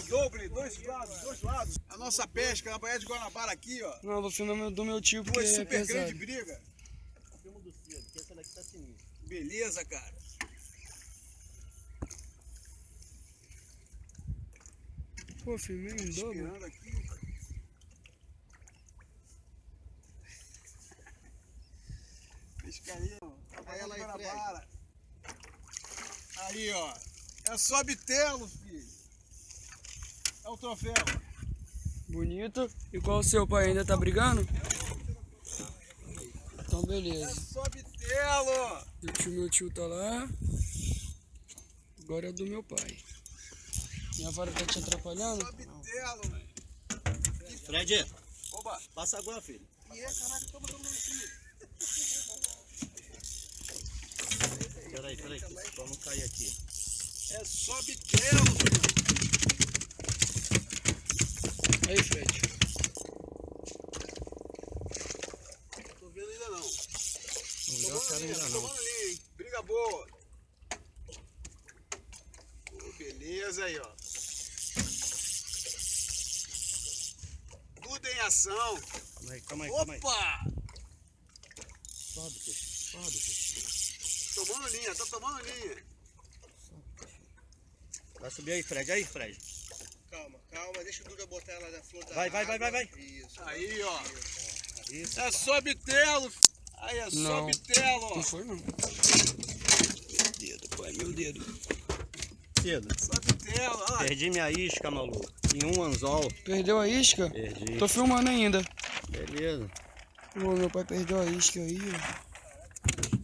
Doble, dois lados. A nossa pesca na Baía de Guanabara aqui, ó. Não, vou filmar do meu tio porque Duas é super pesado. grandes brigas. Filma do Cido, que essa daqui tá sinistra. Beleza, cara. Pô, filmei em dobro. Esperando aqui. Pescaria, ó. Na Baía de Guanabara. Aí, ó. É só bitelo, filho. É o troféu. Bonito. E qual o seu pai? Ainda tá brigando? Então É beleza. só bitelo. Meu tio tá lá. Agora é do meu pai. Minha vara tá te atrapalhando? Só bitelo, velho. Fred, Oba. passa agora, filho. E é, caraca, toma aqui. Peraí, pra não cair aqui. É só bitelo, filho. Aí, Fred. Tô vendo ainda não. Não deu a cara ainda não. Tomando linha, hein? Briga boa. Pô, beleza aí, ó. Tudo em ação. Calma aí. Opa! Sobe, peixe. Tomando linha, tá tomando linha. Vai subir aí, Fred. Calma, deixa o Duda botar ela na flor da Vai. água. Isso. Aí, ó. Isso. É só bitelo. Aí é só Não. bitelo, ó. Não foi não. Dedo, pai, meu dedo. Cedo. Só bitelo, ó. Perdi minha isca, maluco. Em um anzol. Perdeu a isca? Perdi. Tô filmando ainda. Beleza. Ô, meu pai perdeu a isca aí, ó.